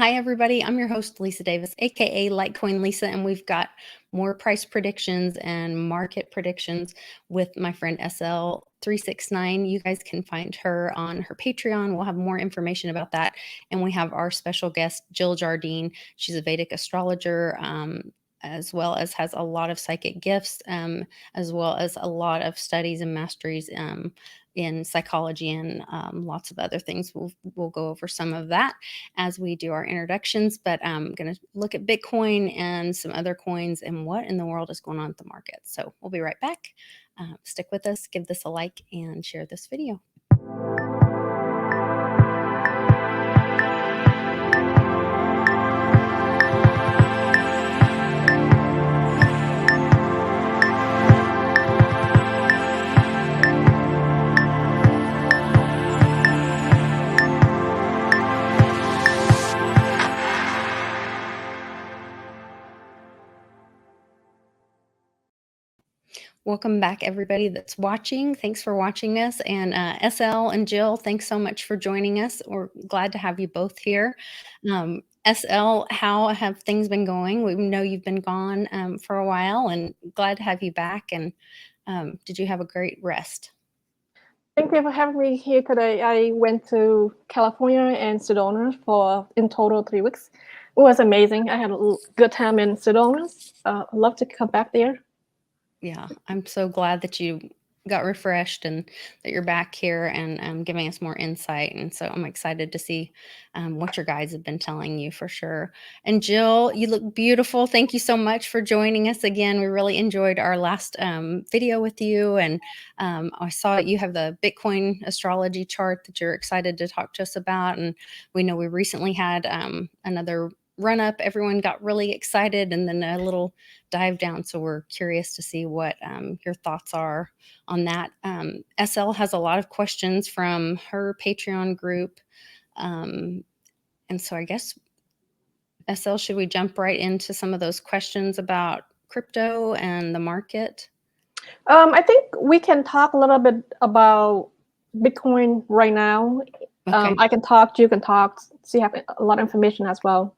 Hi, everybody. I'm your host, Lisa Davis, aka Litecoin Lisa, and we've got more price predictions and market predictions with my friend SL369. You guys can find her on her Patreon. We'll have more information about that. And we have our special guest, Jill Jardine. She's a Vedic astrologer, as well as has a lot of psychic gifts, as well as a lot of studies and masteries in psychology and lots of other things. We'll go over some of that as we do our introductions, but I'm going to look at Bitcoin and some other coins and what in the world is going on at the market. So we'll be right back. Stick with us, give this a like, and share this video. Welcome back, everybody that's watching. Thanks for watching us. And SL and Jill, thanks so much for joining us. We're glad to have you both here. SL, how have things been going? We know you've been gone for a while, and glad to have you back. And did you have a great rest? Thank you for having me here today. I went to California and Sedona for in total 3 weeks. It was amazing. I had a good time in Sedona. I'd love to come back there. Yeah, I'm so glad that you got refreshed and that you're back here and giving us more insight. And so I'm excited to see what your guides have been telling you for sure. And Jill, you look beautiful. Thank you so much for joining us again. We really enjoyed our last video with you. And I saw you have the Bitcoin astrology chart that you're excited to talk to us about. And we know we recently had another run up. Everyone got really excited and then a little dive down. So we're curious to see what your thoughts are on that. SL has a lot of questions from her Patreon group. And so I guess, SL, should we jump right into some of those questions about crypto and the market? I think we can talk a little bit about Bitcoin right now. Okay. I can talk, you can talk, so you have a lot of information as well.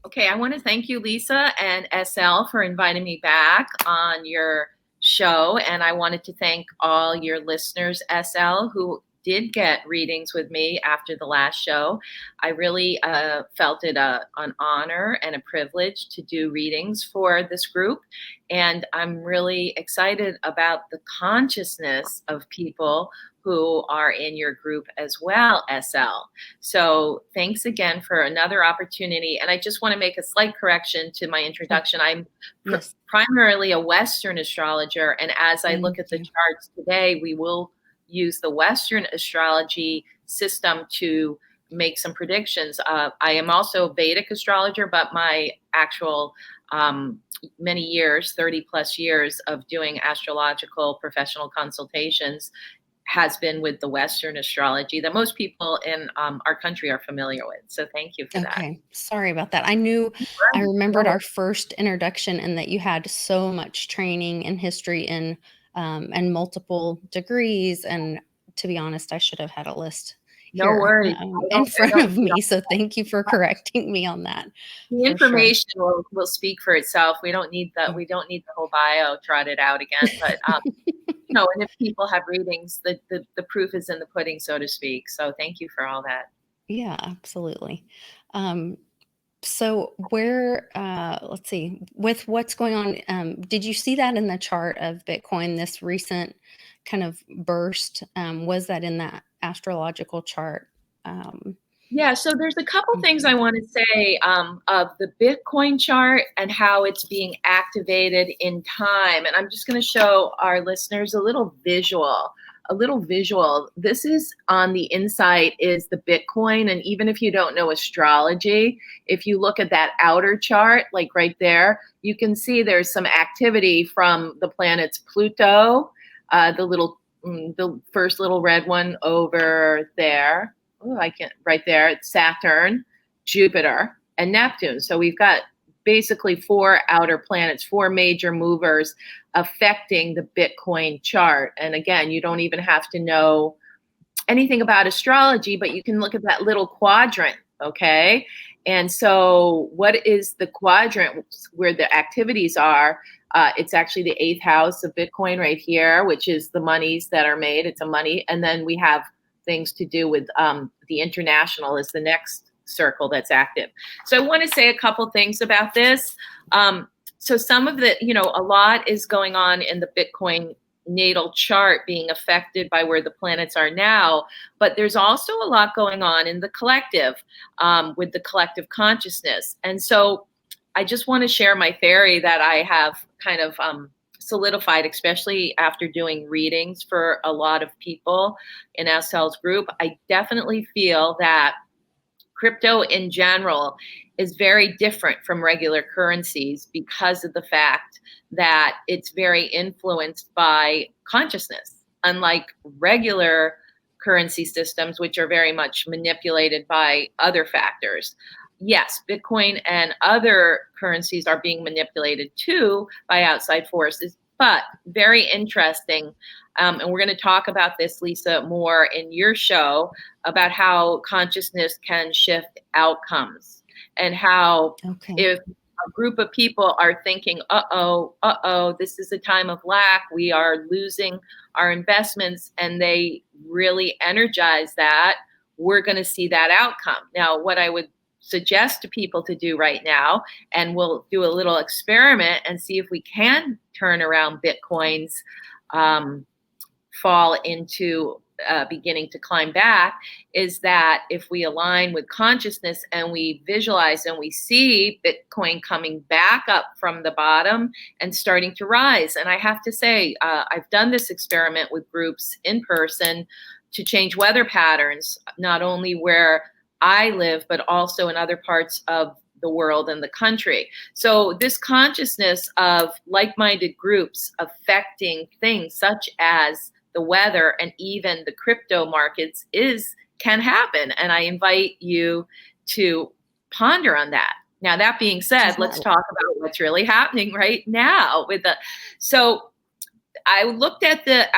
Okay, I want to thank you, Lisa and SL, for inviting me back on your show. And I wanted to thank all your listeners, SL, who did get readings with me after the last show. I really felt it an honor and a privilege to do readings for this group. And I'm really excited about the consciousness of people who are in your group as well, SL. So thanks again for another opportunity. And I just want to make a slight correction to my introduction. I'm primarily a Western astrologer. And as I look at the charts today, we will use the Western astrology system to make some predictions. I am also a Vedic astrologer, but my actual many years, 30 plus years of doing astrological professional consultations has been with the Western astrology that most people in our country are familiar with. So thank you for that. Okay, sorry about that. I remembered our first introduction and that you had so much training and history and multiple degrees. And to be honest, I should have had a list here in front of me. So thank you for correcting me on that. The information will speak for itself. We don't need the whole bio trotted out again. But no, and if people have readings, the proof is in the pudding, so to speak. So thank you for all that. Yeah, absolutely. So where, let's see, with what's going on, did you see that in the chart of Bitcoin, this recent kind of burst? Was that in that astrological chart? Yeah, so there's a couple things I want to say of the Bitcoin chart and how it's being activated in time. And I'm just going to show our listeners a little visual. This is on the inside is the Bitcoin. And even if you don't know astrology, if you look at that outer chart, like right there, you can see there's some activity from the planets Pluto, the first little red one over there. Oh, I can't, right there, it's Saturn, Jupiter, and Neptune. So we've got basically 4 outer planets, 4 major movers affecting the Bitcoin chart. And again, you don't even have to know anything about astrology, but you can look at that little quadrant Okay. And so what is the quadrant where the activities are? It's actually the 8th house of Bitcoin right here, which is the monies that are made. It's a money. And then we have things to do with the international is the next circle that's active. So I want to say a couple things about this. So some of the, a lot is going on in the Bitcoin natal chart being affected by where the planets are now, but there's also a lot going on in the collective with the collective consciousness. And so I just want to share my theory that I have kind of solidified, especially after doing readings for a lot of people in SL's group. I definitely feel that crypto in general is very different from regular currencies because of the fact that it's very influenced by consciousness, unlike regular currency systems, which are very much manipulated by other factors. Yes, Bitcoin and other currencies are being manipulated too by outside forces, but very interesting. And we're going to talk about this, Lisa, more in your show about how consciousness can shift outcomes and how if a group of people are thinking, this is a time of lack, we are losing our investments, and they really energize that, we're going to see that outcome. Now, what I would suggest to people to do right now, and we'll do a little experiment and see if we can turn around Bitcoin's fall into beginning to climb back, is that if we align with consciousness and we visualize and we see Bitcoin coming back up from the bottom and starting to rise. And I have to say, I've done this experiment with groups in person to change weather patterns, not only where I live, but also in other parts of the world and the country. So this consciousness of like-minded groups affecting things such as the weather and even the crypto markets can happen. And I invite you to ponder on that. Now, that being said, let's talk about what's really happening right now so I looked at the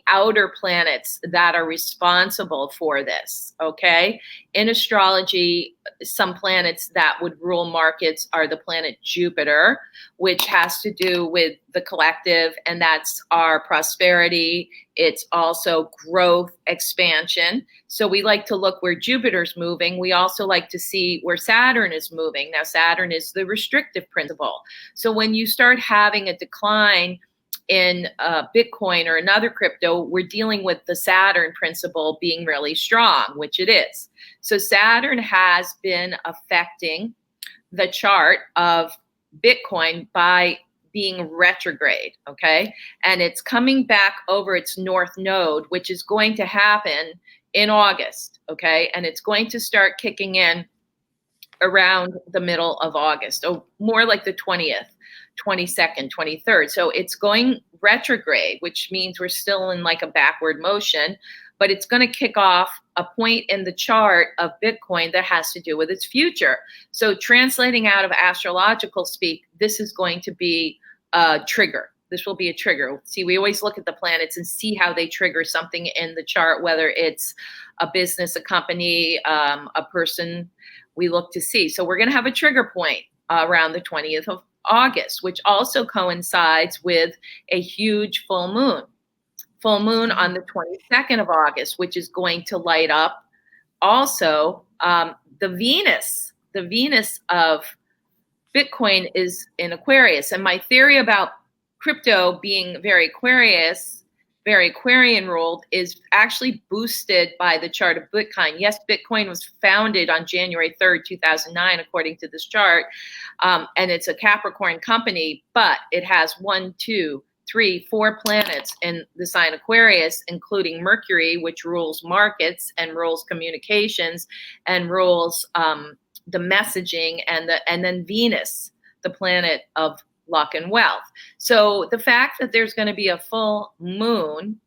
outer planets that are responsible for this, okay? In astrology, some planets that would rule markets are the planet Jupiter, which has to do with the collective, and that's our prosperity. It's also growth, expansion. So we like to look where Jupiter's moving. We also like to see where Saturn is moving. Now, Saturn is the restrictive principle. So when you start having a decline in Bitcoin or another crypto, we're dealing with the Saturn principle being really strong, which it is. So Saturn has been affecting the chart of Bitcoin by being retrograde, okay? And it's coming back over its north node, which is going to happen in August, okay? And it's going to start kicking in around the middle of August, more like the 20th. 22nd, 23rd. So it's going retrograde, which means we're still in like a backward motion, but it's going to kick off a point in the chart of Bitcoin that has to do with its future. So translating out of astrological speak, this is going to be a trigger. This will be a trigger. See, we always look at the planets and see how they trigger something in the chart, whether it's a business, a company, a person, we look to see. So we're going to have a trigger point around the 20th of August, which also coincides with a huge full moon on the 22nd of August, which is going to light up also the Venus of Bitcoin is in Aquarius. And my theory about crypto being very Aquarian ruled is actually boosted by the chart of Bitcoin. Yes, Bitcoin was founded on January 3rd, 2009, according to this chart. And it's a Capricorn company, but it has 1, 2, 3, 4 planets in the sign Aquarius, including Mercury, which rules markets and rules communications and rules the messaging, and then Venus, the planet of luck and wealth. So the fact that there's going to be a full moon,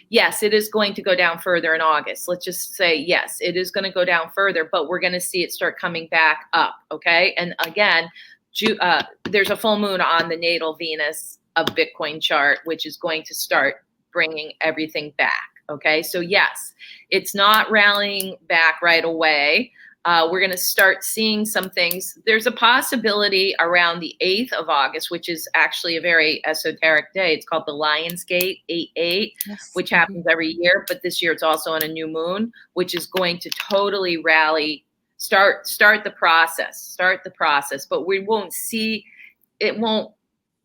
yes, it is going to go down further in August. Let's just say, yes, it is going to go down further, but we're going to see it start coming back up, okay? And again, there's a full moon on the natal Venus of Bitcoin chart, which is going to start bringing everything back, Okay, so yes, it's not rallying back right away. We're going to start seeing some things. There's a possibility around the 8th of August, which is actually a very esoteric day. It's called the Lion's Gate 8/8, Yes. which happens every year, but this year it's also on a new moon, which is going to totally rally, start the process, but we won't see, it won't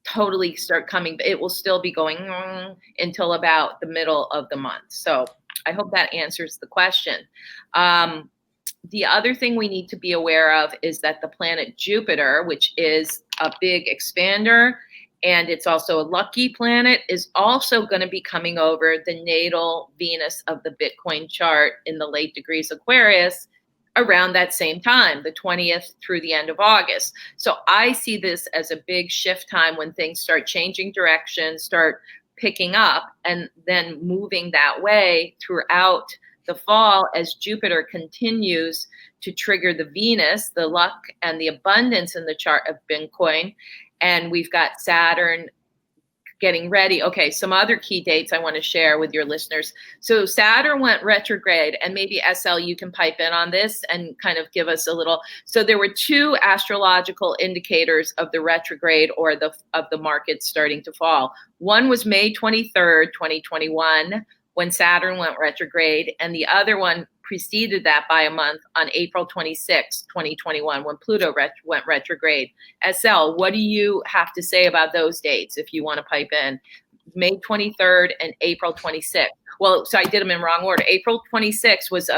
totally start coming. It will still be going until about the middle of the month. So I hope that answers the question. The other thing we need to be aware of is that the planet Jupiter, which is a big expander, and it's also a lucky planet, is also going to be coming over the natal Venus of the Bitcoin chart in the late degrees Aquarius around that same time, the 20th through the end of August. So I see this as a big shift time when things start changing direction, start picking up, and then moving that way throughout the fall as Jupiter continues to trigger the Venus, the luck and the abundance in the chart of Bitcoin. And we've got Saturn getting ready. Okay, some other key dates I want to share with your listeners. So Saturn went retrograde, and maybe SL, you can pipe in on this and kind of give us a little. So there were two astrological indicators of the retrograde or of the market starting to fall. One was May 23rd, 2021, when Saturn went retrograde, and the other one preceded that by a month on April 26, 2021, when Pluto went retrograde. SL, what do you have to say about those dates if you want to pipe in? May 23rd and April 26th. Well, so I did them in wrong order. April 26th was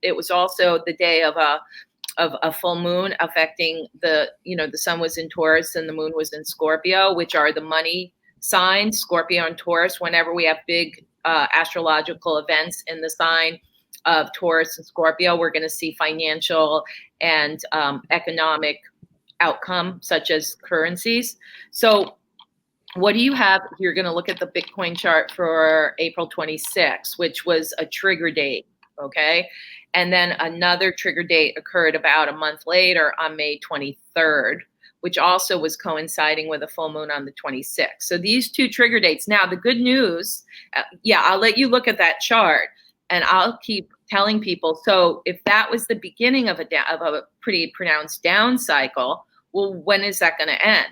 it was also the day of a full moon affecting the sun was in Taurus and the moon was in Scorpio, which are the money signs, Scorpio and Taurus. Whenever we have big astrological events in the sign of Taurus and Scorpio, we're going to see financial and economic outcome, such as currencies. So what do you have? You're going to look at the Bitcoin chart for April 26, which was a trigger date, okay? And then another trigger date occurred about a month later on May 23rd, which also was coinciding with a full moon on the 26th. So these two trigger dates. Now, the good news, I'll let you look at that chart, and I'll keep telling people. So if that was the beginning of a pretty pronounced down cycle, well, when is that going to end?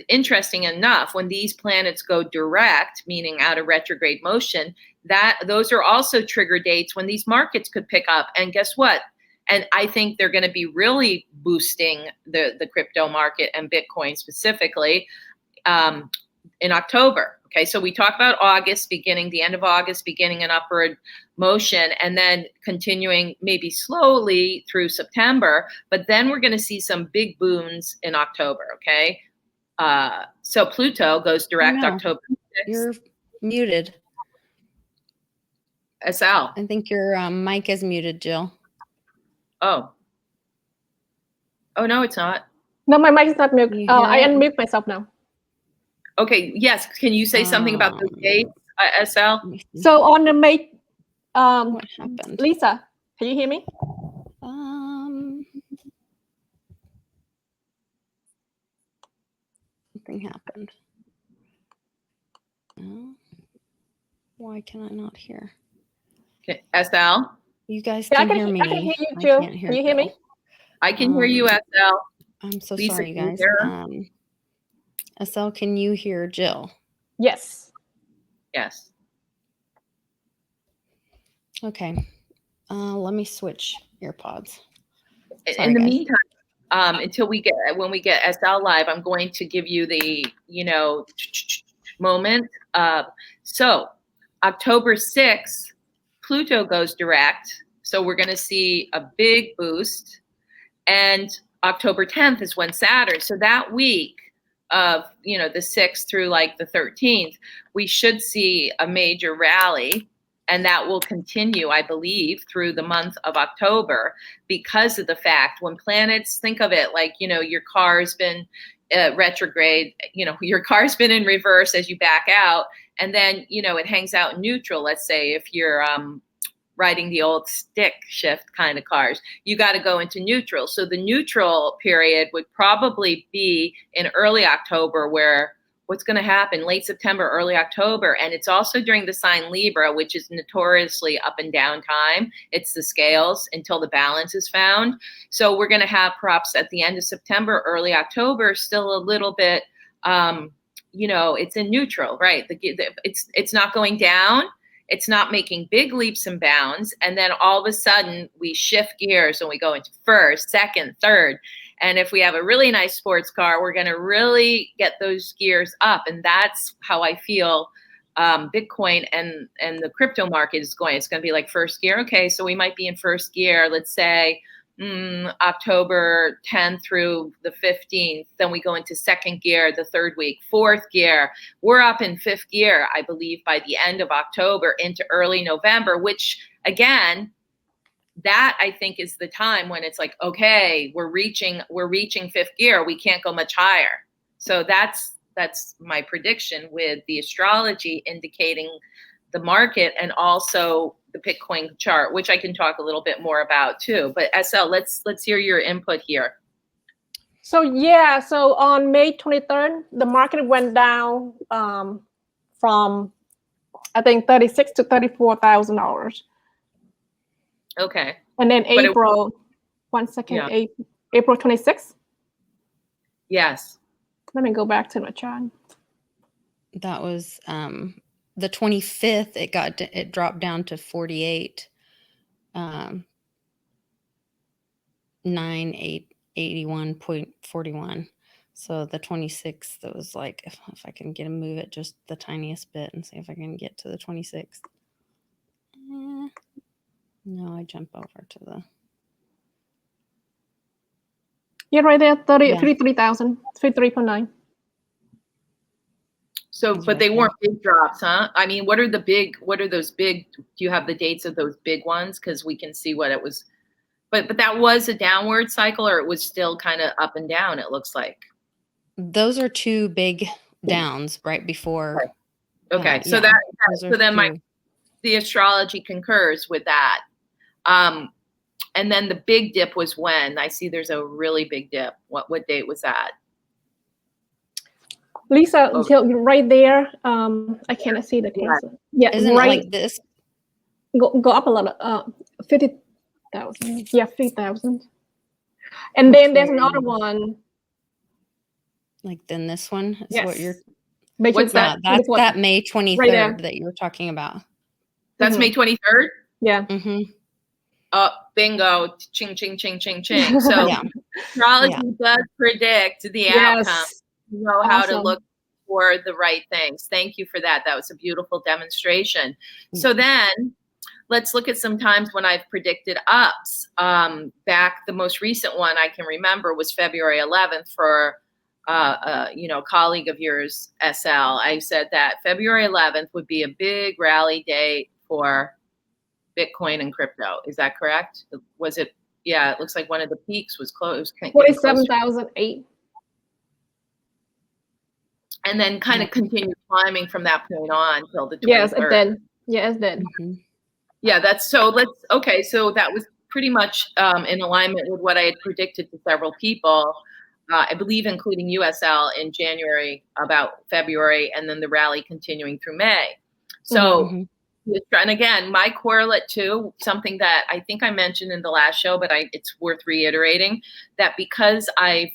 Interesting enough, when these planets go direct, meaning out of retrograde motion, those are also trigger dates when these markets could pick up. And guess what? And I think they're going to be really boosting the crypto market and Bitcoin specifically in October. Okay, so we talk about August, the end of August, beginning an upward motion, and then continuing maybe slowly through September. But then we're going to see some big booms in October. Okay, so Pluto goes direct October 6th. You're muted. SL. I think your mic is muted, Jill. Oh, no, it's not. No, my mic is not muted. I unmute myself now. Okay, yes. Can you say something about the dates, SL? So on the May, What happened? Lisa, can you hear me? Something happened. No. Why can I not hear? Okay, SL? You guys can hear me. I can hear you, Jill. Can you hear me? I can hear you, SL. I'm so Lisa, sorry, you can you guys. hear her? SL, can you hear Jill? Yes. Yes. Okay. Let me switch earpods. In the meantime, when we get SL live, I'm going to give you the, moment. So October 6th, Pluto goes direct. So we're going to see a big boost. And October 10th is when Saturn. So that week of, the 6th through like the 13th, we should see a major rally. And that will continue, I believe, through the month of October because of the fact when planets, think of it like, your car's been retrograde, your car's been in reverse as you back out. And then, it hangs out in neutral. Let's say if you're riding the old stick shift kind of cars, you got to go into neutral. So the neutral period would probably be in early October where what's going to happen late September, early October. And it's also during the sign Libra, which is notoriously up and down time. It's the scales until the balance is found. So we're going to have perhaps at the end of September, early October, still a little bit, it's in neutral, right? It's not going down. It's not making big leaps and bounds. And then all of a sudden we shift gears and we go into first, second, third. And if we have a really nice sports car, we're going to really get those gears up. And that's how I feel Bitcoin and the crypto market is going. It's going to be like first gear. Okay, so we might be in first gear, let's say October 10th through the 15th. Then we go into second gear the third week, fourth gear. We're up in fifth gear, I believe, by the end of October into early November, which again, that I think is the time when it's like, okay, we're reaching fifth gear. We can't go much higher. So that's my prediction with the astrology indicating the market and also the Bitcoin chart, which I can talk a little bit more about too. But SL, let's hear your input here. So on May 23rd, the market went down from I think $36,000 to $34,000. Okay. And then April 26th. Yes. Let me go back to my chart. That was the 25th. It dropped down to 48, 9,881.41. So the 26th, it was like, if I can get to move it just the tiniest bit and see if I can get to the 26th. No, I jump over to the. Yeah, right there, 33,000, 33.9. So, That's but right they there. weren't big drops, huh? I mean, what are those big, do you have the dates of those big ones? Because we can see what it was. But that was a downward cycle, or it was still kind of up and down, it looks like. Those are two big downs right before. Okay, so yeah, then the astrology concurs with that. And then the big dip was when? I see there's a really big dip. What date was that? Lisa, right there. I cannot see the cursor. Yeah, Isn't right. it like this? Go up a little. 50,000. Yeah, 50,000. And then there's another one. Like then this one is what you're. What's that? That's that May 23rd that you were talking about. That's May 23rd? Yeah. Mm-hmm. Oh, bingo. Ching, ching, ching, ching, ching. So astrology does predict the outcome. You know how to look for the right things. Thank you for that. That was a beautiful demonstration. So then let's look at some times when I've predicted ups. Back, the most recent one I can remember was February 11th for colleague of yours, SL. I said that February 11th would be a big rally day for Bitcoin and crypto. Is that correct? Was it? Yeah, it looks like one of the peaks was close. 47,008. And then kind of continued climbing from that point on until the 23rd. Yes, it did. Yeah, it did. Mm-hmm. Yeah, so that was pretty much in alignment with what I had predicted to several people. I believe including USL in January, about February, and then the rally continuing through May. So, and again, my correlate too, something that I think I mentioned in the last show, but it's worth reiterating, that because I've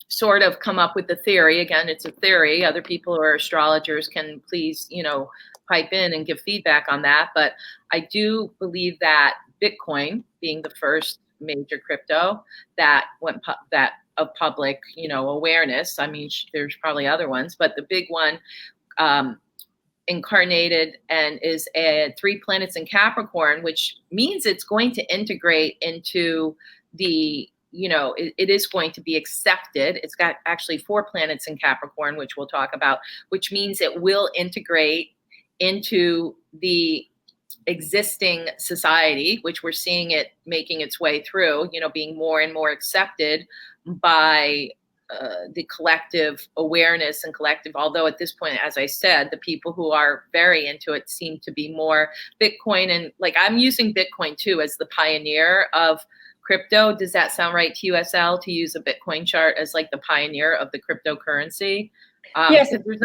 sort of come up with the theory, again, it's a theory, other people who are astrologers can please, pipe in and give feedback on that, but I do believe that Bitcoin, being the first major crypto that went of public, awareness. I mean, there's probably other ones, but the big one incarnated and is 3 planets in Capricorn, which means it's going to integrate into the, it is going to be accepted. It's got actually 4 planets in Capricorn, which we'll talk about, which means it will integrate into the existing society, which we're seeing it making its way through, being more and more accepted by the collective awareness and collective, although at this point, as I said, the people who are very into it seem to be more Bitcoin. And like, I'm using Bitcoin too as the pioneer of crypto. Does that sound right to you, SL, to use a Bitcoin chart as like the pioneer of the cryptocurrency? Yes. 'Cause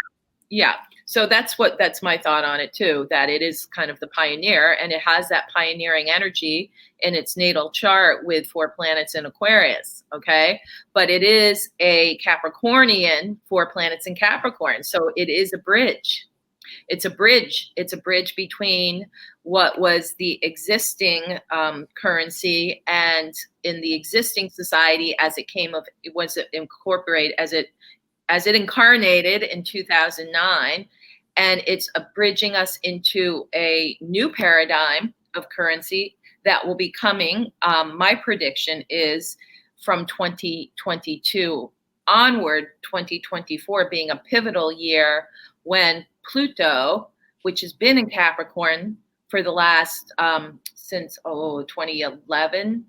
yeah. So that's my thought on it too, that it is kind of the pioneer, and it has that pioneering energy in its natal chart with 4 planets in Aquarius. Okay. But it is a Capricornian, 4 planets in Capricorn. So it is a bridge. It's a bridge. It's a bridge between what was the existing currency and in the existing society as it was incorporated, as it incarnated in 2009, and it's bridging us into a new paradigm of currency that will be coming. My prediction is from 2022 onward, 2024 being a pivotal year when Pluto, which has been in Capricorn for the last since 2011,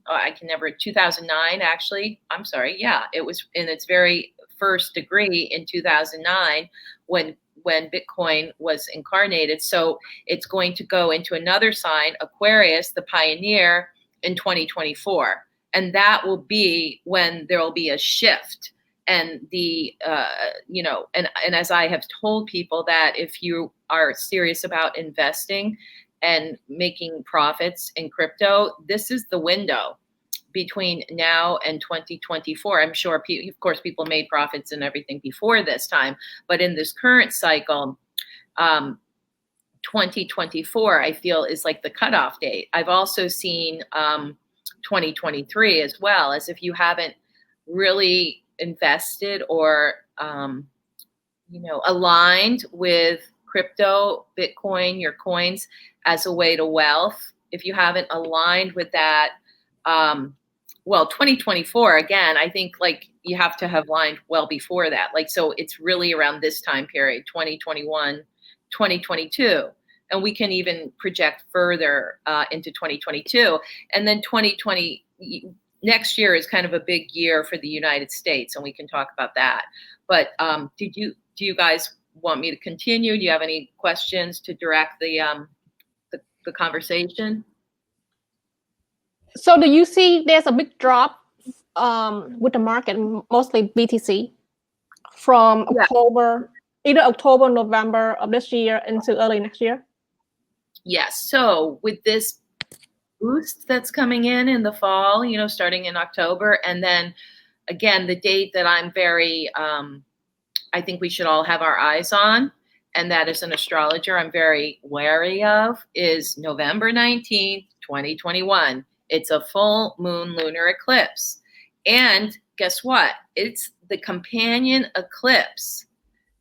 2009 actually. I'm sorry, yeah, it was in its very first degree in 2009 when Bitcoin was incarnated. So it's going to go into another sign, Aquarius, the pioneer, in 2024, and that will be when there will be a shift. And and as I have told people, that if you are serious about investing and making profits in crypto, this is the window between now and 2024. I'm sure, of course, people made profits and everything before this time, but in this current cycle, 2024, I feel, is like the cutoff date. I've also seen 2023 as well, as if you haven't really invested or aligned with crypto, Bitcoin, your coins as a way to wealth. If you haven't aligned with that, 2024, again, I think like you have to have aligned well before that. Like, so it's really around this time period, 2021, 2022. And we can even project further into 2022. And then 2020, next year is kind of a big year for the United States, and we can talk about that. But do you guys want me to continue? Do you have any questions to direct the conversation? So do you see there's a big drop with the market, mostly BTC, from October, either October, November of this year into early next year? Yes. So with this boost that's coming in the fall, starting in October, and then again, the date that I'm very, I think we should all have our eyes on, and that is an astrologer I'm very wary of, is November 19th, 2021. It's a full moon lunar eclipse. And guess what? It's the companion eclipse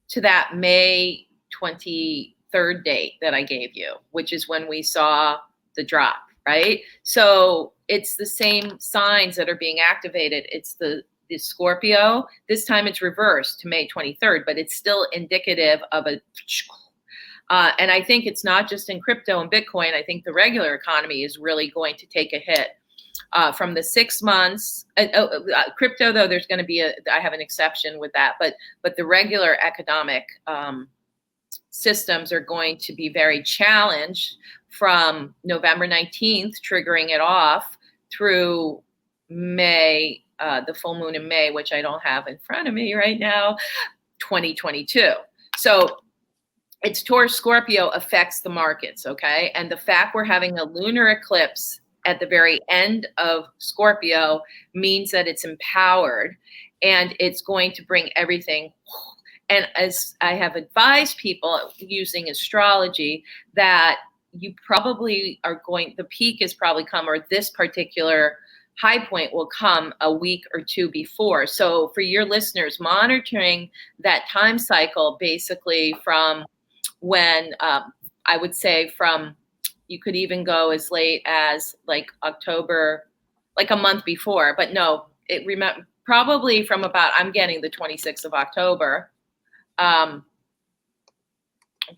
to that May 23rd date that I gave you, which is when we saw the drop, right? So it's the same signs that are being activated. It's the Scorpio. This time it's reversed to May 23rd, but it's still indicative of a and I think it's not just in crypto and Bitcoin. I think the regular economy is really going to take a hit from the 6 months. Crypto, though, there's going to be I have an exception with that, but the regular economic systems are going to be very challenged from November 19th, triggering it off, through May, the full moon in May, which I don't have in front of me right now, 2022. So it's Taurus Scorpio affects the markets, okay? And the fact we're having a lunar eclipse at the very end of Scorpio means that it's empowered, and it's going to bring everything. And as I have advised people using astrology, that you probably are the peak has probably come, or this particular high point will come a week or two before. So for your listeners, monitoring that time cycle, basically from when I would say you could even go as late as like October, like a month before, but no, probably from about, I'm getting the 26th of October. I'm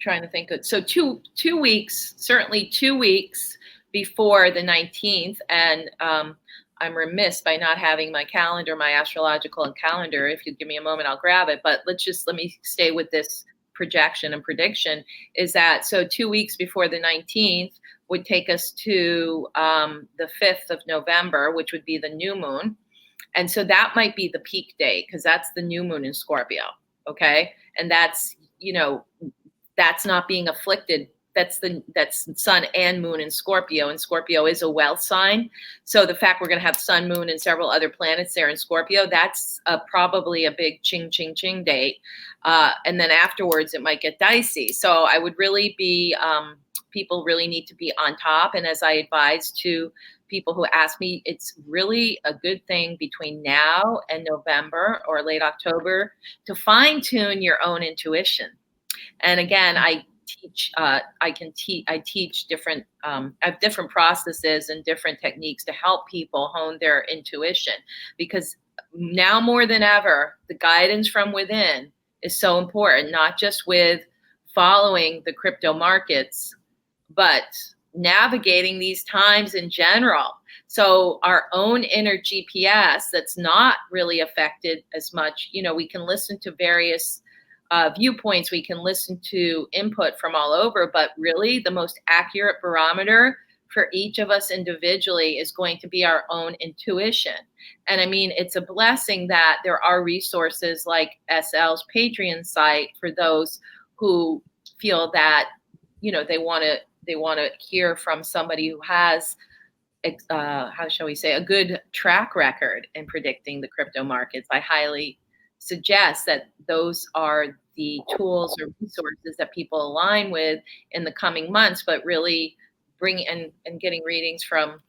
trying to think. So two weeks, certainly 2 weeks before the 19th. And I'm remiss by not having my calendar, my astrological and calendar. If you give me a moment, I'll grab it. But let me stay with this projection and prediction, is that so 2 weeks before the 19th, would take us to the 5th of November, which would be the new moon. And so that might be the peak day because that's the new moon in Scorpio. Okay. And that's, that's not being afflicted. That's sun and moon in Scorpio, and Scorpio is a wealth sign. So the fact we're going to have sun, moon, and several other planets there in Scorpio, that's probably a big ching, ching, ching date. And then afterwards, it might get dicey. So I would really be, people really need to be on top. And as I advise to people who ask me, it's really a good thing between now and November or late October to fine tune your own intuition. And again, I teach different, I have different processes and different techniques to help people hone their intuition, because now more than ever, the guidance from within is so important, not just with following the crypto markets, but navigating these times in general. So our own inner GPS that's not really affected as much, we can listen to various viewpoints, we can listen to input from all over, but really the most accurate barometer for each of us individually is going to be our own intuition. And I mean, it's a blessing that there are resources like SL's Patreon site for those who feel that, they want to hear from somebody who has, how shall we say, a good track record in predicting the crypto markets. I highly suggest that those are the tools or resources that people align with in the coming months, but really bring and getting readings from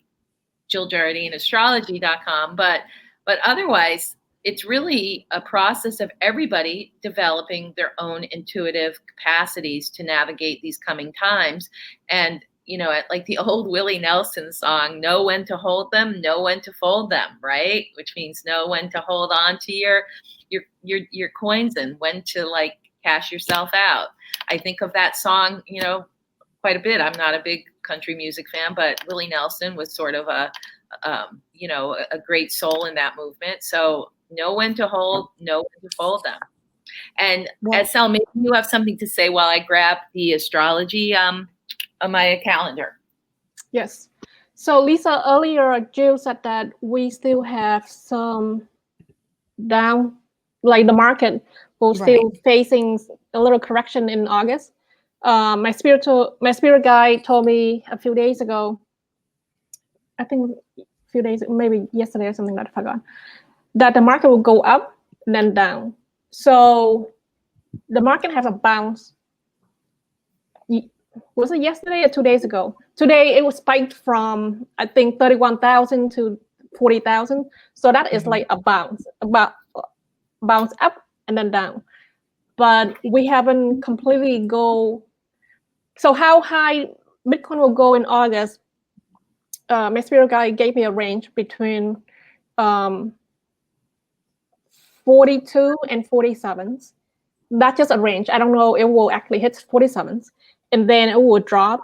Jardine, Astrology.com. But otherwise, it's really a process of everybody developing their own intuitive capacities to navigate these coming times. And like the old Willie Nelson song, know when to hold them, know when to fold them, right? Which means know when to hold on to your coins and when to like cash yourself out. I think of that song, quite a bit. I'm not a big country music fan, but Willie Nelson was sort of a great soul in that movement. So know when to hold, know when to fold them. And SL, maybe you have something to say while I grab the astrology on my calendar. Yes. So Lisa, earlier Jill said that we still have some down, like the market will still facing a little correction in August. My spirit guide told me a few days ago, I think a few days, maybe yesterday or something, I forgot, that the market will go up and then down. So the market has a bounce. Was it yesterday or 2 days ago? Today it was spiked from, I think, 31,000 to 40,000. So that is like a bounce up and then down. But we haven't completely go. So how high Bitcoin will go in August? My spirit guide gave me a range between 42 and 47s. That's just a range. I don't know if it will actually hit 47s. And then it will drop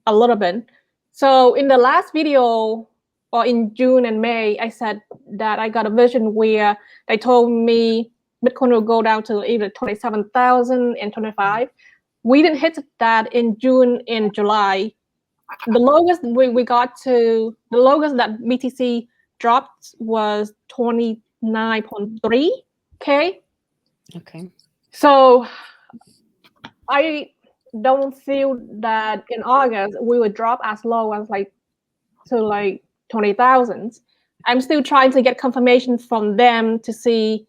a little bit. So in the last video, or in June and May, I said that I got a vision where they told me Bitcoin will go down to either 27,000 and 25. We didn't hit that in June and July. The lowest we got to, the lowest that BTC dropped was 29.3K. Okay. So I don't feel that in August we would drop as low as like 20,000. I'm still trying to get confirmation from them to see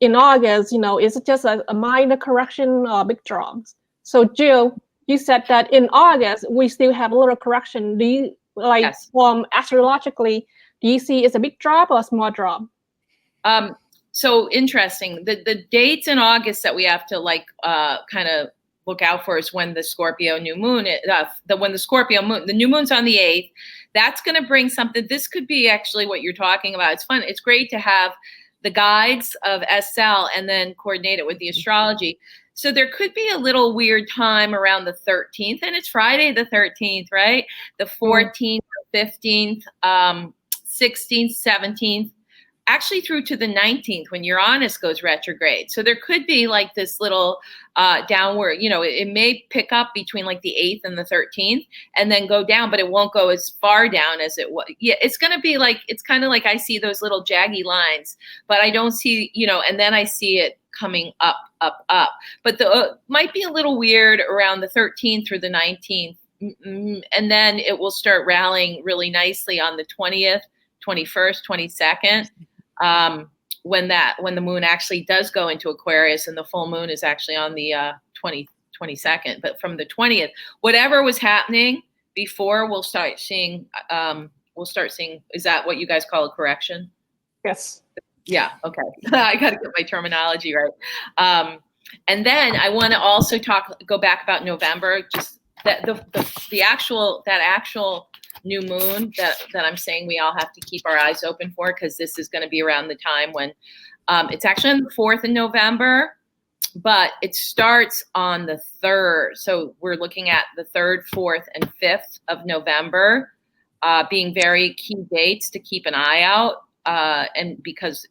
in August, is it just a minor correction or big drops? So Jill, you said that in August we still have a little correction. Do you from astrologically, do you see it's a big drop or a small drop? So interesting. The dates in August that we have to kind of look out for is when the Scorpio new moon, when the Scorpio moon, the new moon's on the 8th. That's going to bring something. This could be actually what you're talking about. It's fun. It's great to have the guides of SL and then coordinate it with the astrology. So there could be a little weird time around the 13th, and it's Friday the 13th, right? The 14th, 15th, 16th, 17th. actually through to the 19th when Uranus goes retrograde. So there could be like this little downward, it may pick up between like the 8th and the 13th and then go down, but it won't go as far down as it was. Yeah, it's going to be like, it's kind of like I see those little jaggy lines, but I don't see, and then I see it coming up, up, up. But the might be a little weird around the 13th through the 19th. And then it will start rallying really nicely on the 20th, 21st, 22nd. When the moon actually does go into Aquarius, and the full moon is actually on the 22nd. But from the 20th, whatever was happening before, we'll start seeing. Is that what you guys call a correction? Yes. Yeah. Okay. I got to get my terminology right. And then I want to also go back about November. Just that the actual new moon that I'm saying we all have to keep our eyes open for, because this is going to be around the time when it's actually on the 4th of November, but it starts on the 3rd. So we're looking at the 3rd, 4th, and 5th of November being very key dates to keep an eye out. And because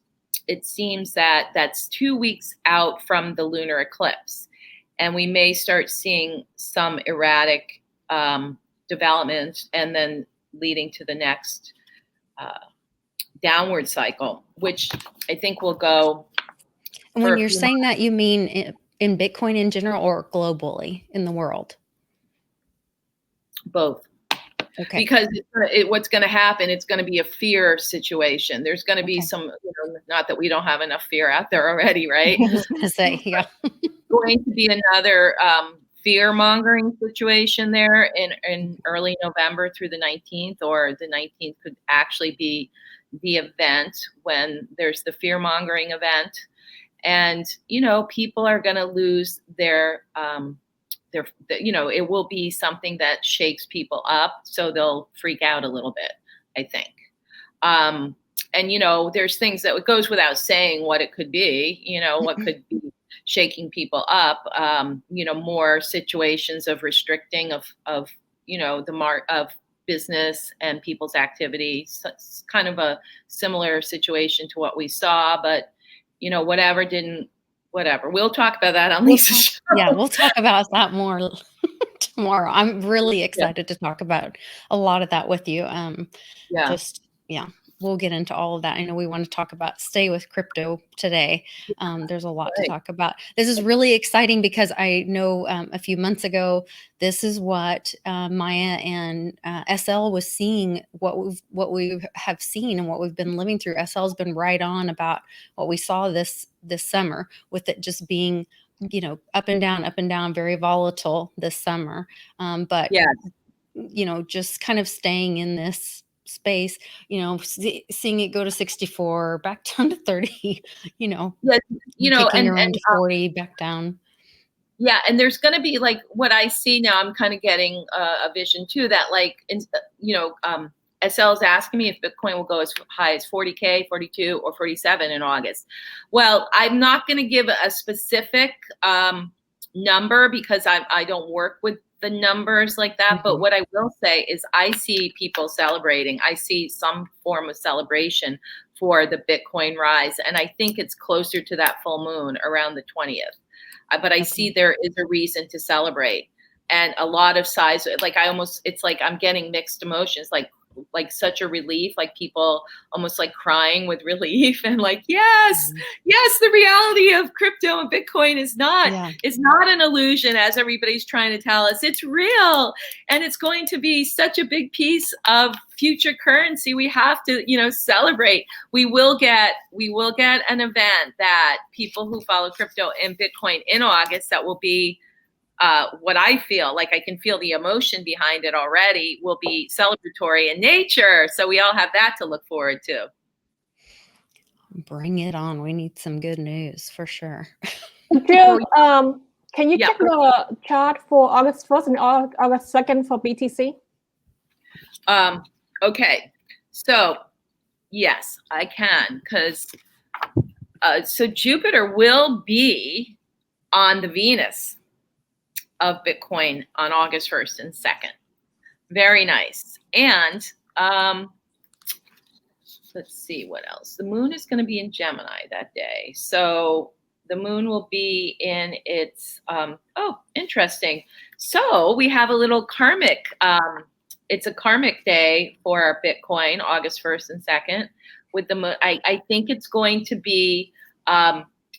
it seems that that's 2 weeks out from the lunar eclipse, and we may start seeing some erratic development, and then leading to the next downward cycle, which I think will go. And when you're saying that, you mean in Bitcoin in general or globally in the world? Both. Okay. Because what's going to happen, it's going to be a fear situation. There's going to be some, not that we don't have enough fear out there already, right? I was going to say, yeah. Going to be another fear-mongering situation there in early November through the 19th, or the 19th could actually be the event when there's the fear-mongering event. And, people are going to lose their, it will be something that shakes people up. So they'll freak out a little bit, I think. And, there's things that it goes without saying what it could be, what could be shaking people up, more situations of restricting of of business and people's activities. So it's kind of a similar situation to what we saw, but whatever. We'll talk about that on Lisa's show. Yeah, we'll talk about that more tomorrow. I'm really excited to talk about a lot of that with you. We'll get into all of that. I know we want to stay with crypto today. There's a lot to talk about. This is really exciting because I know a few months ago, this is what Maya and SL was seeing, what we have seen and what we've been living through. SL has been right on about what we saw this summer, with it just being, up and down, very volatile this summer. But just kind of staying in this space, seeing it go to 64, back down to 30, kicking around 40, back down. Yeah, and there's going to be, like, what I see now, I'm kind of getting a vision too, that SL is asking me if Bitcoin will go as high as 40K, 42, or 47 in August. Well, I'm not going to give a specific number because I don't work with the numbers like that. Mm-hmm. But what I will say is I see people celebrating. I see some form of celebration for the Bitcoin rise. And I think it's closer to that full moon around the 20th. But I see there is a reason to celebrate. And a lot of size, it's like I'm getting mixed emotions, like such a relief, like people almost like crying with relief, and like, yes, the reality of crypto and Bitcoin is not an illusion, as everybody's trying to tell us. It's real, and it's going to be such a big piece of future currency. We have to, celebrate. We will get an event that people who follow crypto and Bitcoin in August, that will be what I feel like, I can feel the emotion behind it already, will be celebratory in nature. So we all have that to look forward to. Bring it on. We need some good news for sure. Jill, can you check the chart for August 1st and August 2nd for BTC? Okay. So yes, I can, because so Jupiter will be on the Venus of Bitcoin on August 1st and 2nd. Very nice. And let's see what else. The moon is going to be in Gemini that day. So the moon will be in its, oh, interesting. So we have a little karmic, it's a karmic day for our Bitcoin, August 1st and 2nd. With the moon, I think it's going to be,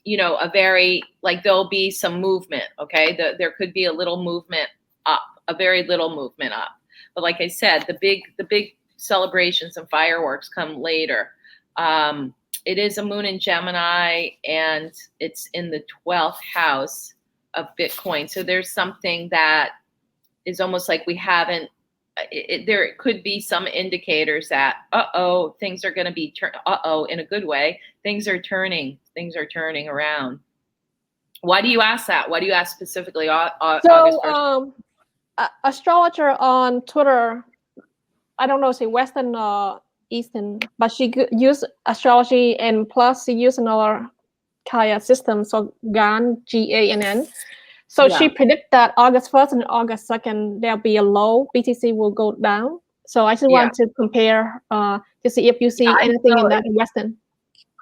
you know, a very, like there'll be some movement, okay? There could be a little movement up, a very little movement up. But like I said, the big celebrations and fireworks come later. It is a moon in Gemini, and it's in the 12th house of Bitcoin. So there's something that is almost like we haven't, there could be some indicators that, things are going to be, in a good way, things are turning around. Why do you ask that? Why do you ask specifically August 1st? Astrologer on Twitter, I don't know, say Western or Eastern, but she use astrology, and plus she use another kind of system, so GAN, GANN. So Yeah. she predict that August 1st and August 2nd, there'll be a low, BTC will go down. So I just want to compare to see if you see anything in that Western.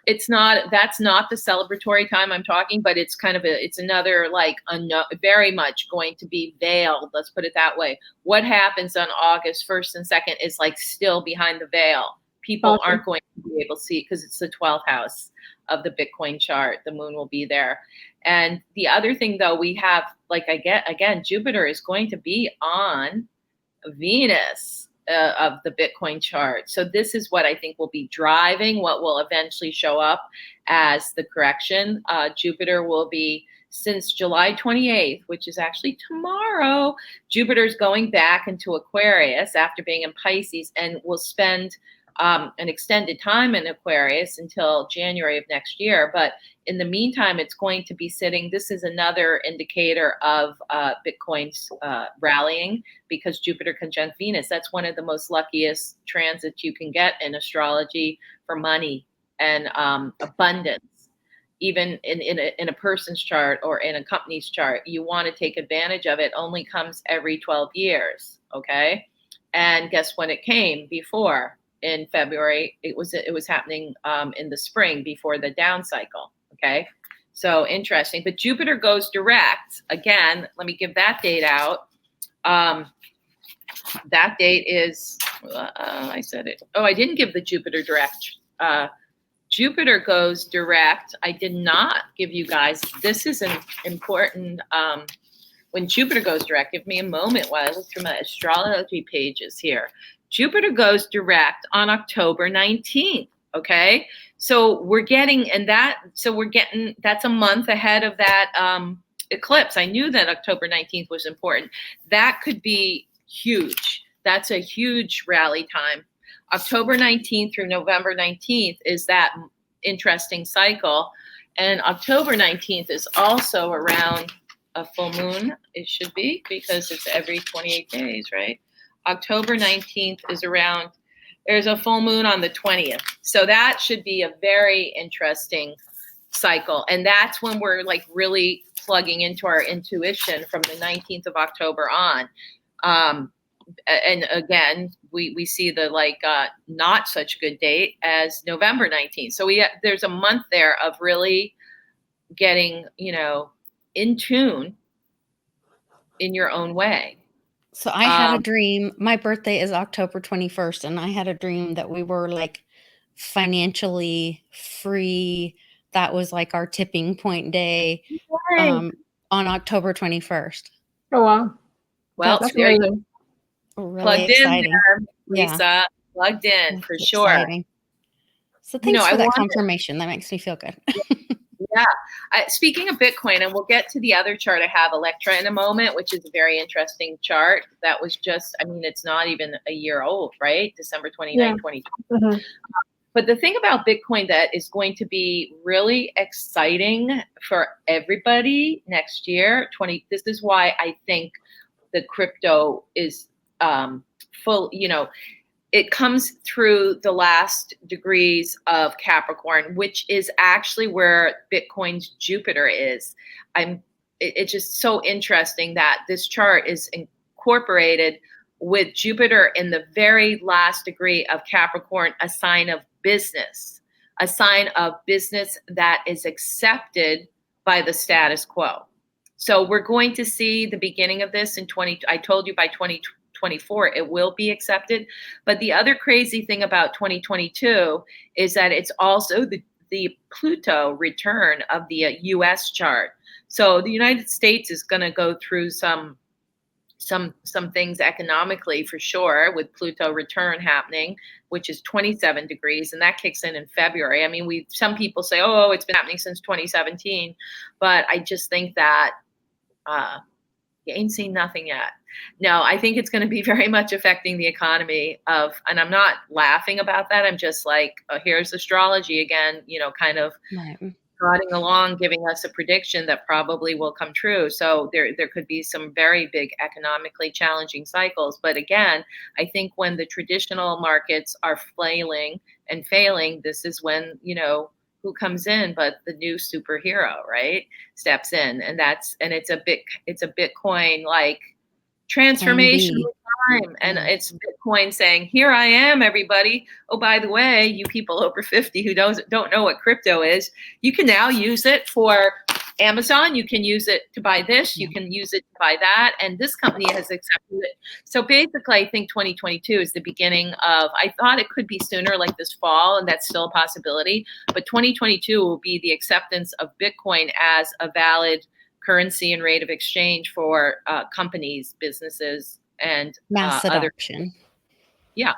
It's not, that's not the celebratory time I'm talking, but it's kind of it's another, like, very much going to be veiled. Let's put it that way. What happens on August 1st and 2nd is like still behind the veil. People aren't going to be able to see it because it's the 12th house of the Bitcoin chart. The moon will be there. And the other thing though, we have, like, again, Jupiter is going to be on Venus of the Bitcoin chart. So this is what I think will be driving what will eventually show up as the correction. Jupiter will be, since July 28th, which is actually tomorrow, Jupiter's going back into Aquarius after being in Pisces, and will spend an extended time in Aquarius until January of next year. But in the meantime, it's going to be sitting. This is another indicator of Bitcoin's rallying, because Jupiter conjunct Venus. That's one of the most luckiest transits you can get in astrology for money and abundance. Even in a person's chart or in a company's chart, you want to take advantage of it. Only comes every 12 years, okay? And guess when it came before? In February. It was happening in the spring before the down cycle. Okay, so interesting. But Jupiter goes direct again. Let me give that date out. That date is, I said it. Oh, I didn't give the Jupiter direct. Jupiter goes direct. I did not give you guys. This is an important. When Jupiter goes direct, give me a moment while I look through my astrology pages here. Jupiter goes direct on October 19th. Okay, so we're getting, that's a month ahead of that eclipse. I knew that October 19th was important. That could be huge. That's a huge rally time. October 19th through November 19th is that interesting cycle. And October 19th is also around a full moon. It should be, because it's every 28 days, right? October 19th is around, there's a full moon on the 20th. So that should be a very interesting cycle. And that's when we're like really plugging into our intuition from the 19th of October on. And again, we see the not such good date as November 19th. So there's a month there of really getting, in tune in your own way. So I had a dream. My birthday is October 21st, and I had a dream that we were like financially free. That was like our tipping point day on October 21st. Oh, wow. Well, that's very amazing. Really plugged exciting. in there, Lisa. Yeah. Plugged in, That's for sure. exciting. So thanks for that confirmation. That makes me feel good. Yeah. Speaking of Bitcoin, and we'll get to the other chart I have, Elektra, in a moment, which is a very interesting chart. That was just, it's not even a year old, right? December 29, 2020. Mm-hmm. But the thing about Bitcoin that is going to be really exciting for everybody next year, this is why I think the crypto is full, it comes through the last degrees of Capricorn, which is actually where Bitcoin's Jupiter is. It's just so interesting that this chart is incorporated with Jupiter in the very last degree of Capricorn, a sign of business, a sign of business that is accepted by the status quo. So we're going to see the beginning of this in I told you by 2024 it will be accepted. But the other crazy thing about 2022 is that it's also the Pluto return of the US chart. So the United States is going to go through some things economically for sure with Pluto return happening, which is 27 degrees, and that kicks in February. I mean, some people say, oh, it's been happening since 2017, but I just think that you ain't seen nothing yet. No, I think it's going to be very much affecting the economy and I'm not laughing about that. I'm just like, here's astrology again, kind of trotting along, giving us a prediction that probably will come true. So there could be some very big economically challenging cycles. But again, I think when the traditional markets are flailing and failing, this is when, who comes in but the new superhero, right? Steps in. And it's a Bitcoin like transformational time. And it's Bitcoin saying, here I am, everybody. Oh, by the way, you people over 50 who don't know what crypto is, you can now use it for Amazon. You can use it to buy this. You can use it to buy that. And this company has accepted it. So basically, I think 2022 is the beginning of, I thought it could be sooner, like this fall, and that's still a possibility. But 2022 will be the acceptance of Bitcoin as a valid currency and rate of exchange for companies, businesses, and mass adoption. Yeah.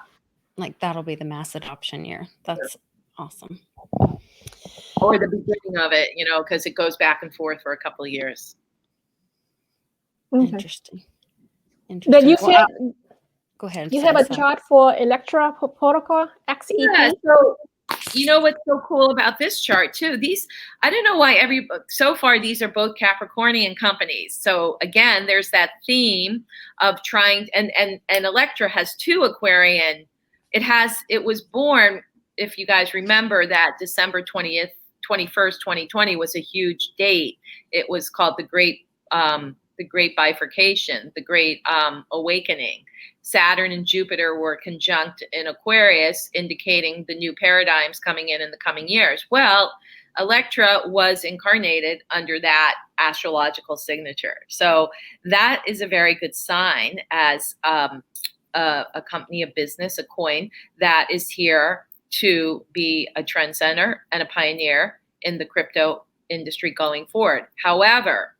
Like that'll be the mass adoption year. That's awesome. Or the beginning of it, because it goes back and forth for a couple of years. Okay. Interesting. Then you said, go ahead. You have a chart for Elektra protocol, XEP? Yeah, so what's so cool about this chart too? I don't know why so far these are both Capricornian companies. So again, there's that theme of trying, and Elektra has 2 Aquarian. It was born, if you guys remember, that December 21st, 2020 was a huge date. It was called the Great Bifurcation, the Great Awakening. Saturn and Jupiter were conjunct in Aquarius, indicating the new paradigms coming in the coming years. Well, Elektra was incarnated under that astrological signature. So that is a very good sign as a company, a business, a coin that is here to be a trendsetter and a pioneer in the crypto industry going forward. However,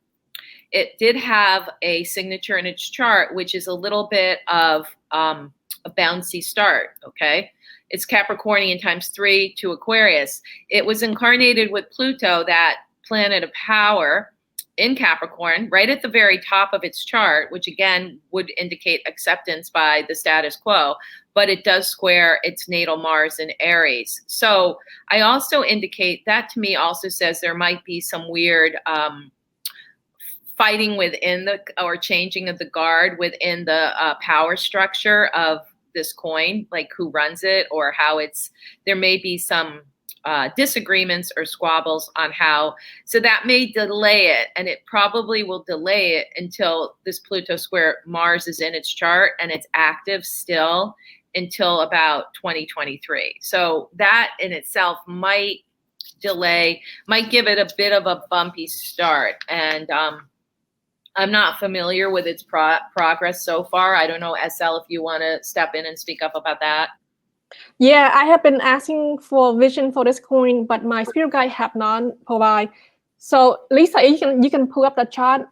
it did have a signature in its chart, which is a little bit of a bouncy start, okay? It's Capricornian ×3 to Aquarius. It was incarnated with Pluto, that planet of power, in Capricorn, right at the very top of its chart, which again would indicate acceptance by the status quo, but it does square its natal Mars in Aries. So I also indicate that, to me, also says there might be some weird fighting within or changing of the guard within the power structure of this coin, like who runs it or how there may be some disagreements or squabbles on how, so that may delay it, and it probably will delay it until this Pluto square Mars is in its chart and it's active still until about 2023. So that in itself might give it a bit of a bumpy start. And I'm not familiar with its progress so far. I don't know, SL, if you want to step in and speak up about that. Yeah, I have been asking for vision for this coin, but my spirit guide have not provide. So Lisa, you can pull up the chart.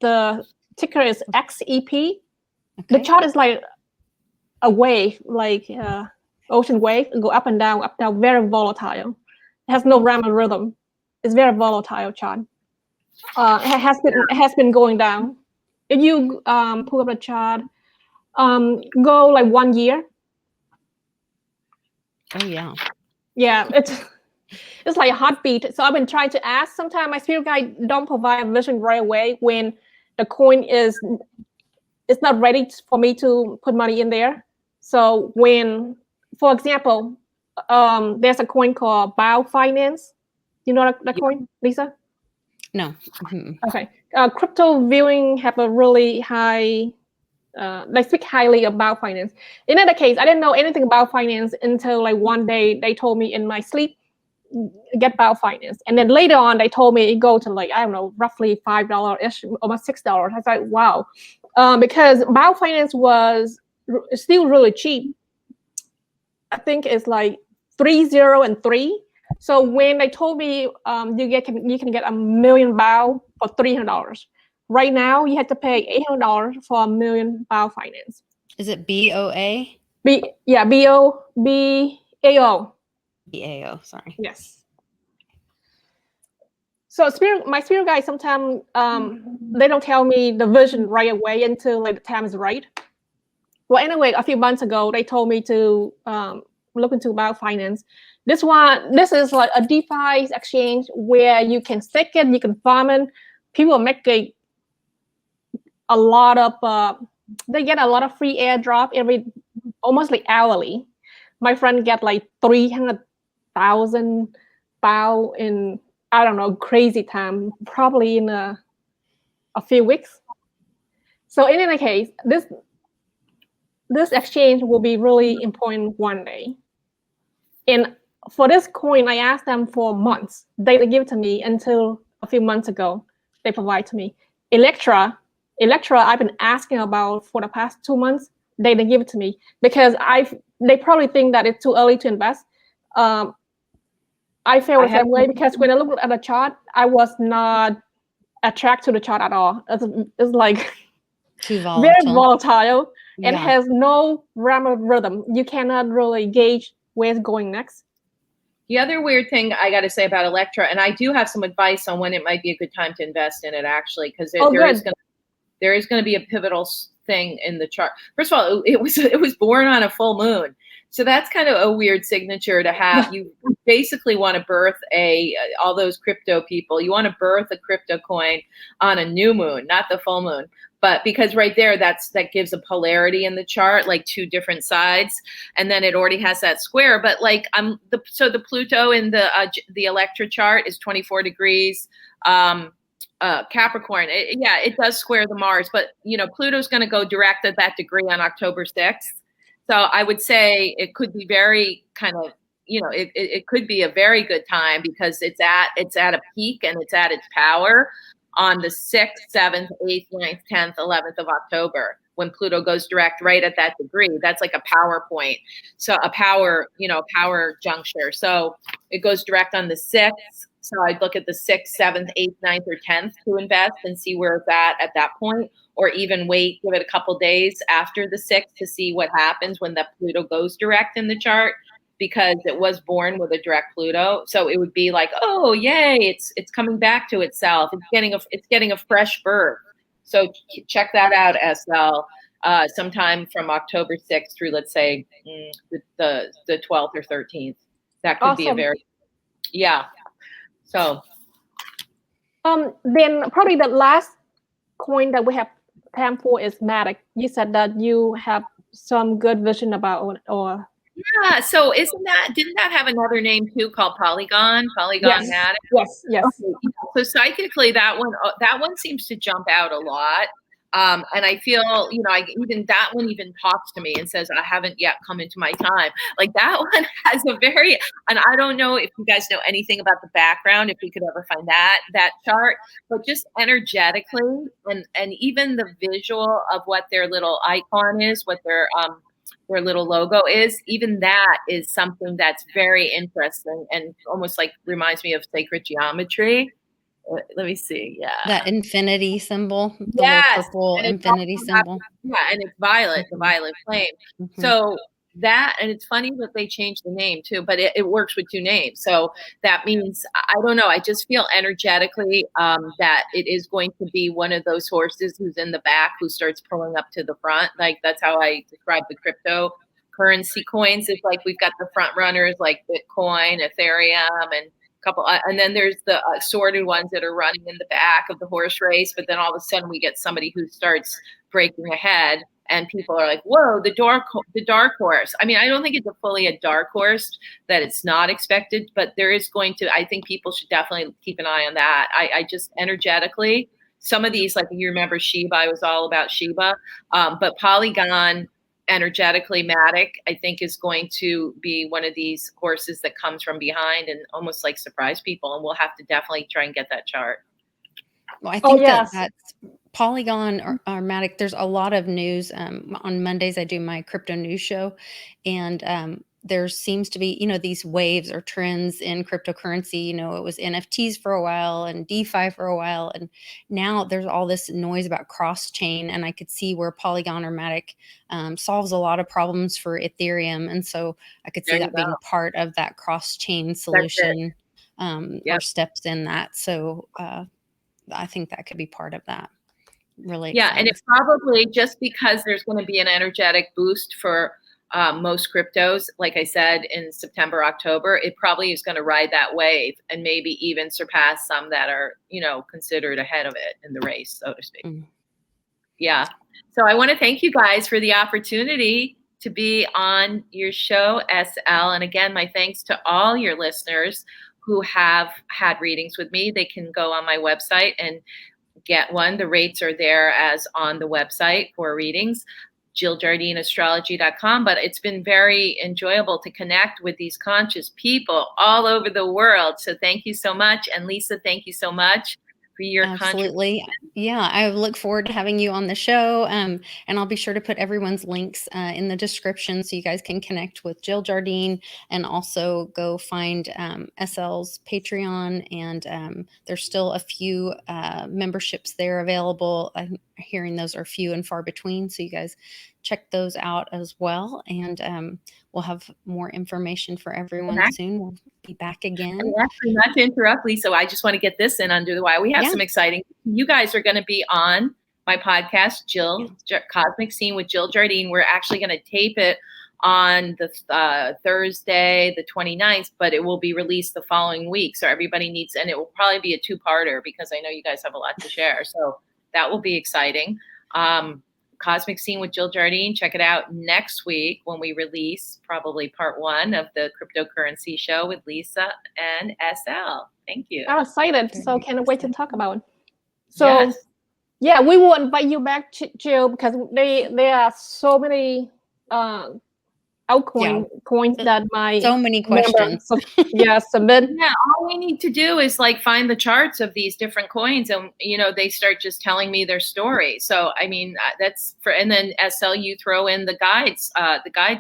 The ticker is XEP. Okay. The chart is like a wave, like ocean wave, go up and down, very volatile. It has no rhyme or rhythm. It's very volatile chart. It has been going down. If you pull up the chart, go like 1 year. Oh yeah. Yeah, it's like a heartbeat. So I've been trying to ask. Sometimes my spirit guide don't provide a vision right away when the coin is not ready for me to put money in there. So when, for example, there's a coin called Biofinance. You know the coin, Lisa? No. Okay. Crypto viewing have a really high they speak highly about finance. In other case, I didn't know anything about finance until like one day they told me in my sleep, get about finance. And then later on, they told me it go to like, I don't know, roughly $5-ish, almost $6. I was like, wow. Because biofinance was still really cheap. I think it's like 30 and 3. So when they told me you can get 1,000,000 bao for $300, right now you have to pay $800 for 1,000,000 bao finance. Is it BOA? BAO. BAO, sorry. Yes. So my spirit guides sometimes they don't tell me the vision right away until like the time is right. Well, anyway, a few months ago they told me to look into biofinance. This is like a DeFi exchange where you can stake it, you can farm it. People make a lot of they get a lot of free airdrop almost like hourly. My friend get like 300,000 bao in, I don't know, crazy time, probably in a few weeks. So in any case, this exchange will be really important one day. And for this coin, I asked them for months. They give it to me until a few months ago. They provide to me. Elektra, I've been asking about for the past 2 months. They give it to me because they probably think that it's too early to invest. I feel the same way because when I looked at the chart, I was not attracted to the chart at all. It's like too volatile. Very volatile and Yeah. has no rhythm. You cannot really gauge where it's going next. The other weird thing I got to say about Elektra, and I do have some advice on when it might be a good time to invest in it, actually, because there is going to be a pivotal thing in the chart. First of all, it was born on a full moon, so that's kind of a weird signature to have. You basically want to birth all those crypto people. You want to birth a crypto coin on a new moon, not the full moon. But because right there, that gives a polarity in the chart, like two different sides, and then it already has that square. But like the Pluto in the Elektra chart is 24 degrees Capricorn. It does square the Mars, but Pluto's going to go direct at that degree on October 6th. So I would say it could be very kind of it could be a very good time because it's at a peak and it's at its power on the 6th, 7th, 8th, 9th, 10th, 11th of October, when Pluto goes direct right at that degree. That's like a power point. So a power juncture. So it goes direct on the 6th. So I'd look at the 6th, 7th, 8th, 9th, or 10th to invest and see where it's at that point, or even give it a couple days after the 6th to see what happens when that Pluto goes direct in the chart, because it was born with a direct Pluto. So it would be like, oh, yay, it's coming back to itself. It's getting a fresh birth. So check that out, SL. Sometime from October 6th through, let's say, the 12th or 13th. That could be a very, yeah. So. Then probably the last coin that we have time for is Matic. You said that you have some good vision about or. Yeah, so didn't that have another name too called Polygon? Polygon Matic? Yes. Okay. So psychically that one seems to jump out a lot. And I feel, that one even talks to me and says, I haven't yet come into my time. Like that one has and I don't know if you guys know anything about the background, if we could ever find that chart, but just energetically and even the visual of what their little icon is, what their little logo is, even that is something that's very interesting and almost like reminds me of sacred geometry. Let me see. Yeah. That infinity symbol. The little purple infinity symbol. And it's violet, the violet flame. Mm-hmm. So and it's funny that they changed the name too, but it works with two names. So that means, I don't know, I just feel energetically that it is going to be one of those horses who's in the back who starts pulling up to the front. Like that's how I describe the cryptocurrency coins. It's like we've got the front runners like Bitcoin, Ethereum, and then there's the sorted ones that are running in the back of the horse race. But then all of a sudden we get somebody who starts breaking ahead, and people are like, "Whoa, the dark horse!" I mean, I don't think it's fully a dark horse, that it's not expected, but there is going to. I think people should definitely keep an eye on that. I just energetically some of these, like you remember Sheba, I was all about Sheba, but Polygon, energetically Matic, I think is going to be one of these horses that comes from behind and almost like surprise people. And we'll have to definitely try and get that chart. Well, I Oh think yes. that's Polygon or Matic. There's a lot of news. On Mondays, I do my crypto news show, and there seems to be, these waves or trends in cryptocurrency. It was NFTs for a while and DeFi for a while, and now there's all this noise about cross chain. And I could see where Polygon or Matic solves a lot of problems for Ethereum, and so I could see There you that being go. part of that cross chain That's it. solution or Yep. steps in that. So. I think that could be part of that. Really Yeah, exciting. and it's probably just because there's going to be an energetic boost for most cryptos, like I said, in September, October, it probably is going to ride that wave and maybe even surpass some that are, considered ahead of it in the race, so to speak. Yeah. So I want to thank you guys for the opportunity to be on your show, SL. And again, my thanks to all your listeners who have had readings with me. They can go on my website and get one. The rates are there as on the website for readings, JillJardineAstrology.com. But it's been very enjoyable to connect with these conscious people all over the world. So thank you so much. And Lisa, thank you so much for your Absolutely. Yeah, I look forward to having you on the show. And I'll be sure to put everyone's links in the description so you guys can connect with Jill Jardine and also go find SL's Patreon. And there's still a few memberships there available. I'm hearing those are few and far between. So you guys check those out as well. And we'll have more information for everyone soon. We'll be back again. And actually, not to interrupt, Lisa, I just want to get this in under the wire. We have some exciting. You guys are going to be on my podcast, Cosmic Scene with Jill Jardine. We're actually going to tape it on the Thursday, the 29th, but it will be released the following week. So everybody needs, and it will probably be a two-parter because I know you guys have a lot to share. So that will be exciting. Cosmic Scene with Jill Jardine. Check it out next week when we release probably part 1 of the cryptocurrency show with Lisa and SL. Thank you. I'm excited, so can't wait to talk about it. So, yeah, we will invite you back, Jill, because there are so many coins that my so many questions. Submit. Yeah, all we need to do is find the charts of these different coins, and they start just telling me their story. So I mean, that's for, and then SL, you throw in the guides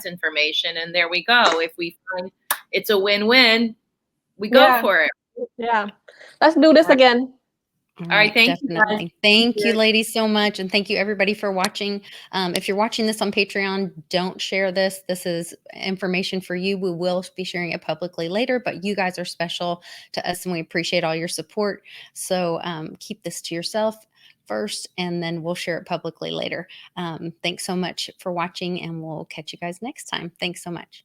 information, and there we go. If we find it's a win-win, we go for it. Yeah, let's do this again. All right, thank you. Definitely. Thank you, ladies, so much. And thank you, everybody, for watching. If you're watching this on Patreon, don't share this. This is information for you. We will be sharing it publicly later, but you guys are special to us, and we appreciate all your support. So keep this to yourself first, and then we'll share it publicly later. Thanks so much for watching, and we'll catch you guys next time. Thanks so much.